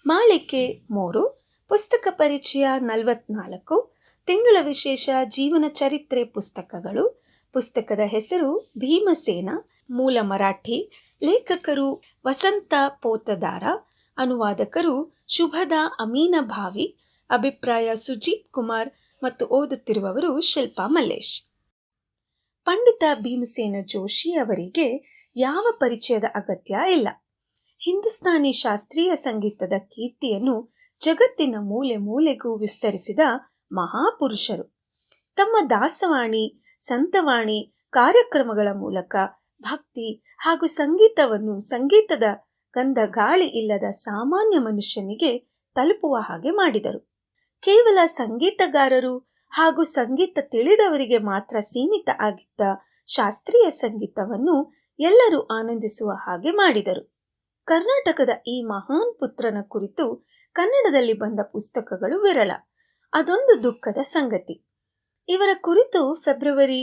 ಮಾಳಿಕೆ 3, ಪುಸ್ತಕ ಪರಿಚಯ 44, ತಿಂಗಳ ವಿಶೇಷ ಜೀವನ ಚರಿತ್ರೆ ಪುಸ್ತಕಗಳು. ಪುಸ್ತಕದ ಹೆಸರು ಭೀಮಸೇನ, ಮೂಲ ಮರಾಠಿ, ಲೇಖಕರು ವಸಂತ ಪೋತದಾರ, ಅನುವಾದಕರು ಶುಭದಾ ಅಮೀನಭಾವಿ, ಅಭಿಪ್ರಾಯ ಸುಜೀತ್ ಕುಮಾರ್ ಮತ್ತು ಓದುತ್ತಿರುವವರು ಶಿಲ್ಪಾ ಮಲ್ಲೇಶ್. ಪಂಡಿತ ಭೀಮಸೇನ ಜೋಶಿ ಅವರಿಗೆ ಯಾವ ಪರಿಚಯದ ಅಗತ್ಯ ಇಲ್ಲ. ಹಿಂದೂಸ್ತಾನಿ ಶಾಸ್ತ್ರೀಯ ಸಂಗೀತದ ಕೀರ್ತಿಯನ್ನು ಜಗತ್ತಿನ ಮೂಲೆ ಮೂಲೆಗೂ ವಿಸ್ತರಿಸಿದ ಮಹಾಪುರುಷರು. ತಮ್ಮ ದಾಸವಾಣಿ, ಸಂತವಾಣಿ ಕಾರ್ಯಕ್ರಮಗಳ ಮೂಲಕ ಭಕ್ತಿ ಹಾಗೂ ಸಂಗೀತದ ಗಂಧ ಗಾಳಿ ಇಲ್ಲದ ಸಾಮಾನ್ಯ ಮನುಷ್ಯನಿಗೆ ತಲುಪುವ ಹಾಗೆ ಮಾಡಿದರು. ಕೇವಲ ಸಂಗೀತಗಾರರು ಹಾಗೂ ಸಂಗೀತ ತಿಳಿದವರಿಗೆ ಮಾತ್ರ ಸೀಮಿತ ಆಗಿದ್ದ ಶಾಸ್ತ್ರೀಯ ಸಂಗೀತವನ್ನು ಎಲ್ಲರೂ ಆನಂದಿಸುವ ಹಾಗೆ ಮಾಡಿದರು. ಕರ್ನಾಟಕದ ಈ ಮಹಾನ್ ಪುತ್ರನ ಕುರಿತು ಕನ್ನಡದಲ್ಲಿ ಬಂದ ಪುಸ್ತಕಗಳು ವಿರಳ. ಅದೊಂದು ದುಃಖದ ಸಂಗತಿ. ಇವರ ಕುರಿತು ಫೆಬ್ರವರಿ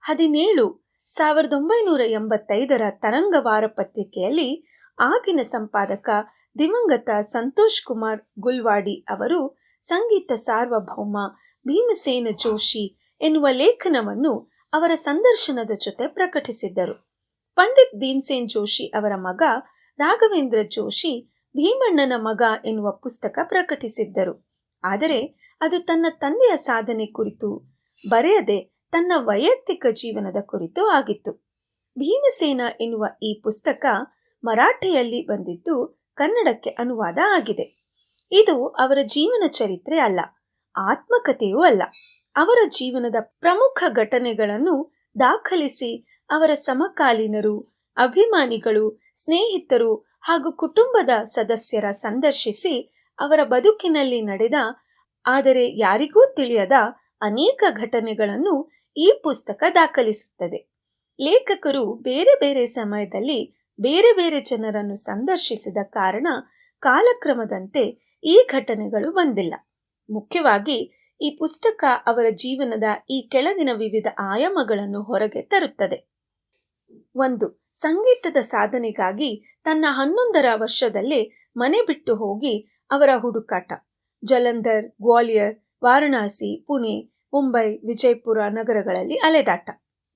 17, 1985 ತರಂಗ ವಾರಪತ್ರಿಕೆಯಲ್ಲಿ ಆಗಿನ ಸಂಪಾದಕ ದಿವಂಗತ ಸಂತೋಷ್ ಕುಮಾರ್ ಗುಲ್ವಾಡಿ ಅವರು ಸಂಗೀತ ಸಾರ್ವಭೌಮ ಭೀಮಸೇನ ಜೋಶಿ ಎನ್ನುವ ಲೇಖನವನ್ನು ಅವರ ಸಂದರ್ಶನದ ಜೊತೆ ಪ್ರಕಟಿಸಿದ್ದರು. ಪಂಡಿತ್ ಭೀಮಸೇನ್ ಜೋಶಿ ಅವರ ಮಗ ರಾಘವೇಂದ್ರ ಜೋಶಿ ಭೀಮಣ್ಣನ ಮಗ ಎನ್ನುವ ಪುಸ್ತಕ ಪ್ರಕಟಿಸಿದ್ದರು. ಆದರೆ ಅದು ತನ್ನ ತಂದೆಯ ಸಾಧನೆ ಕುರಿತು ಬರೆಯದೆ ತನ್ನ ವೈಯಕ್ತಿಕ ಜೀವನದ ಕುರಿತು ಆಗಿತ್ತು. ಭೀಮಸೇನ ಎನ್ನುವ ಈ ಪುಸ್ತಕ ಮರಾಠಿಯಲ್ಲಿ ಬಂದಿದ್ದು ಕನ್ನಡಕ್ಕೆ ಅನುವಾದ ಆಗಿದೆ. ಇದು ಅವರ ಜೀವನ ಚರಿತ್ರೆ ಅಲ್ಲ, ಆತ್ಮಕಥೆಯೂ ಅಲ್ಲ. ಅವರ ಜೀವನದ ಪ್ರಮುಖ ಘಟನೆಗಳನ್ನು ದಾಖಲಿಸಿ ಅವರ ಸಮಕಾಲೀನರು, ಅಭಿಮಾನಿಗಳು, ಸ್ನೇಹಿತರು ಹಾಗೂ ಕುಟುಂಬದ ಸದಸ್ಯರ ಸಂದರ್ಶಿಸಿ ಅವರ ಬದುಕಿನಲ್ಲಿ ನಡೆದ ಆದರೆ ಯಾರಿಗೂ ತಿಳಿಯದ ಅನೇಕ ಘಟನೆಗಳನ್ನು ಈ ಪುಸ್ತಕ ದಾಖಲಿಸುತ್ತದೆ. ಲೇಖಕರು ಬೇರೆ ಬೇರೆ ಸಮಯದಲ್ಲಿ ಬೇರೆ ಬೇರೆ ಜನರನ್ನು ಸಂದರ್ಶಿಸಿದ ಕಾರಣ ಕಾಲಕ್ರಮದಂತೆ ಈ ಘಟನೆಗಳು ಬಂದಿಲ್ಲ. ಮುಖ್ಯವಾಗಿ ಈ ಪುಸ್ತಕ ಅವರ ಜೀವನದ ಈ ಕೆಳಗಿನ ವಿವಿಧ ಆಯಾಮಗಳನ್ನು ಹೊರಗೆ ತರುತ್ತದೆ. 1. ಸಂಗೀತದ ಸಾಧನೆಗಾಗಿ ತನ್ನ 11ರ ವರ್ಷದಲ್ಲೇ ಮನೆ ಬಿಟ್ಟು ಹೋಗಿ ಅವರ ಹುಡುಕಾಟ. ಜಲಂಧರ್, ಗ್ವಾಲಿಯರ್, ವಾರಣಾಸಿ, ಪುಣೆ, ಮುಂಬೈ, ವಿಜಯಪುರ ನಗರಗಳಲ್ಲಿ ಅಲೆದಾಟ.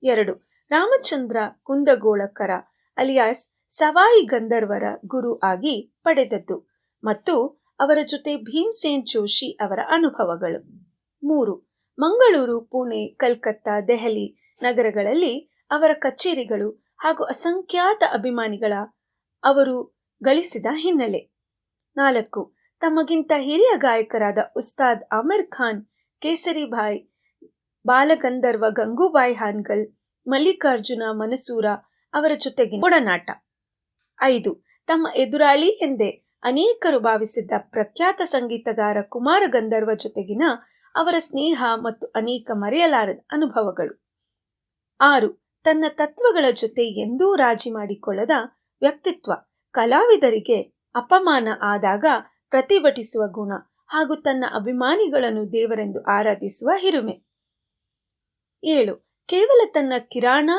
2. ರಾಮಚಂದ್ರ ಕುಂದಗೋಳಕರ ಅಲಿಯಾಸ್ ಸವಾಯಿ ಗಂಧರ್ವರ ಗುರು ಆಗಿ ಪಡೆದದ್ದು ಮತ್ತು ಅವರ ಜೊತೆ ಭೀಮಸೇನ್ ಜೋಶಿ ಅವರ ಅನುಭವಗಳು. 3. ಮಂಗಳೂರು, ಪುಣೆ, ಕಲ್ಕತ್ತಾ, ದೆಹಲಿ ನಗರಗಳಲ್ಲಿ ಅವರ ಕಚೇರಿಗಳು ಹಾಗೂ ಅಸಂಖ್ಯಾತ ಅಭಿಮಾನಿಗಳ ಅವರು ಗಳಿಸಿದ ಹಿನ್ನೆಲೆ. 4. ತಮಗಿಂತ ಹಿರಿಯ ಗಾಯಕರಾದ ಉಸ್ತಾದ್ ಆಮಿರ್ ಖಾನ್, ಕೇಸರಿಭಾಯ್, ಬಾಲಗಂಧರ್ವ ಗಂಗೂಬಾಯಿ ಹಾನ್ಗಲ್, ಮಲ್ಲಿಕಾರ್ಜುನ ಮನಸೂರ ಅವರ ಜೊತೆಗಿನ ಒಡನಾಟ. 5. ತಮ್ಮ ಎದುರಾಳಿ ಎಂದೇ ಅನೇಕರು ಭಾವಿಸಿದ್ದ ಪ್ರಖ್ಯಾತ ಸಂಗೀತಗಾರ ಕುಮಾರ ಗಂಧರ್ವ ಜೊತೆಗಿನ ಅವರ ಸ್ನೇಹ ಮತ್ತು ಅನೇಕ ಮರೆಯಲಾರದ ಅನುಭವಗಳು. 6. ತನ್ನ ತತ್ವಗಳ ಜೊತೆ ಎಂದೂ ರಾಜಿ ಮಾಡಿಕೊಳ್ಳದ ವ್ಯಕ್ತಿತ್ವ, ಕಲಾವಿದರಿಗೆ ಅಪಮಾನ ಆದಾಗ ಪ್ರತಿಭಟಿಸುವ ಗುಣ ಹಾಗೂ ತನ್ನ ಅಭಿಮಾನಿಗಳನ್ನು ದೇವರೆಂದು ಆರಾಧಿಸುವ ಹಿರಿಮೆ. 7. ಕೇವಲ ತನ್ನ ಕಿರಾಣ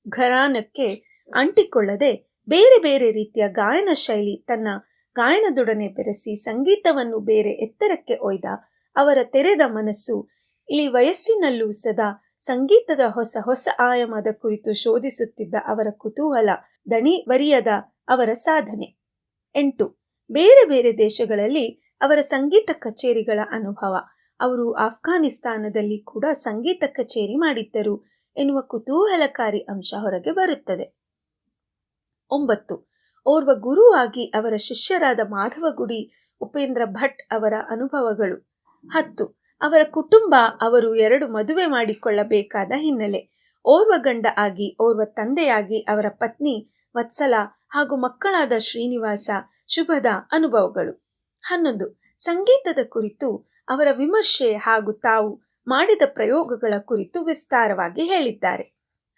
ಘರಾನಕ್ಕೆ ಅಂಟಿಕೊಳ್ಳದೆ ಬೇರೆ ಬೇರೆ ರೀತಿಯ ಗಾಯನ ಶೈಲಿ ತನ್ನ ಗಾಯನದೊಡನೆ ಬೆರೆಸಿ ಸಂಗೀತವನ್ನು ಬೇರೆ ಎತ್ತರಕ್ಕೆ ಒಯ್ದ ಅವರ ತೆರೆದ ಮನಸ್ಸು. ಇಳಿ ವಯಸ್ಸಿನಲ್ಲೂ ಸದಾ ಸಂಗೀತದ ಹೊಸ ಹೊಸ ಆಯಾಮದ ಕುರಿತು ಶೋಧಿಸುತ್ತಿದ್ದ ಅವರ ಕುತೂಹಲ, ದಣಿವರಿಯದ ಅವರ ಸಾಧನೆ. 8. ಬೇರೆ ಬೇರೆ ದೇಶಗಳಲ್ಲಿ ಅವರ ಸಂಗೀತ ಕಚೇರಿಗಳ ಅನುಭವ. ಅವರು ಆಫ್ಘಾನಿಸ್ತಾನದಲ್ಲಿ ಕೂಡ ಸಂಗೀತ ಕಚೇರಿ ಮಾಡಿದ್ದರು ಎನ್ನುವ ಕುತೂಹಲಕಾರಿ ಅಂಶ ಹೊರಗೆ ಬರುತ್ತದೆ. 9. ಓರ್ವ ಗುರುವಾಗಿ ಅವರ ಶಿಷ್ಯರಾದ ಮಾಧವಗುಡಿ, ಉಪೇಂದ್ರ ಭಟ್ ಅವರ ಅನುಭವಗಳು. 10. ಅವರ ಕುಟುಂಬ, ಅವರು 2 ಮದುವೆ ಮಾಡಿಕೊಳ್ಳಬೇಕಾದ ಹಿನ್ನೆಲೆ. ಓರ್ವ ಗಂಡ ಆಗಿ, ಓರ್ವ ತಂದೆಯಾಗಿ ಅವರ ಪತ್ನಿ ವತ್ಸಲ ಹಾಗೂ ಮಕ್ಕಳಾದ ಶ್ರೀನಿವಾಸ, ಶುಭದ ಅನುಭವಗಳು. 11. ಸಂಗೀತದ ಕುರಿತು ಅವರ ವಿಮರ್ಶೆ ಹಾಗೂ ತಾವು ಮಾಡಿದ ಪ್ರಯೋಗಗಳ ಕುರಿತು ವಿಸ್ತಾರವಾಗಿ ಹೇಳಿದ್ದಾರೆ.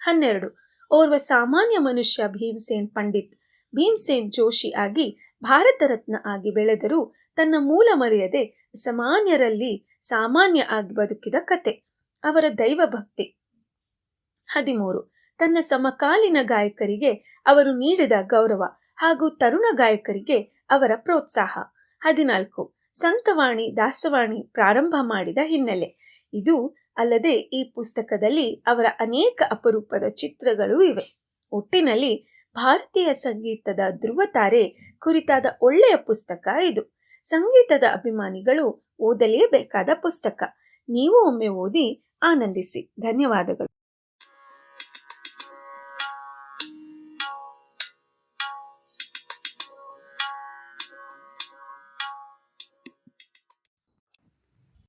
12. ಓರ್ವ ಸಾಮಾನ್ಯ ಮನುಷ್ಯ ಭೀಮಸೇನ್ ಪಂಡಿತ್ ಭೀಮಸೇನ್ ಜೋಶಿ ಆಗಿ ಭಾರತ ರತ್ನ ಆಗಿ ಬೆಳೆದರೂ ತನ್ನ ಮೂಲ ಮರೆಯದೆ ಸಾಮಾನ್ಯರಲ್ಲಿ ಸಾಮಾನ್ಯ ಆಗಿ ಬದುಕಿದ ಕತೆ, ಅವರ ದೈವ ಭಕ್ತಿ. 13. ತನ್ನ ಸಮಕಾಲೀನ ಗಾಯಕರಿಗೆ ಅವರು ನೀಡಿದ ಗೌರವ ಹಾಗೂ ತರುಣ ಗಾಯಕರಿಗೆ ಅವರ ಪ್ರೋತ್ಸಾಹ. 14 ಸಂತವಾಣಿ ದಾಸವಾಣಿ ಪ್ರಾರಂಭ ಮಾಡಿದ ಹಿನ್ನೆಲೆ. ಇದು ಅಲ್ಲದೆ ಈ ಪುಸ್ತಕದಲ್ಲಿ ಅವರ ಅನೇಕ ಅಪರೂಪದ ಚಿತ್ರಗಳು ಇವೆ. ಒಟ್ಟಿನಲ್ಲಿ ಭಾರತೀಯ ಸಂಗೀತದ ಧ್ರುವತಾರೆ ಕುರಿತಾದ ಒಳ್ಳೆಯ ಪುಸ್ತಕ ಇದು. ಸಂಗೀತದ ಅಭಿಮಾನಿಗಳು ಓದಲೇಬೇಕಾದ ಪುಸ್ತಕ. ನೀವು ಒಮ್ಮೆ ಓದಿ ಆನಂದಿಸಿ. ಧನ್ಯವಾದಗಳು.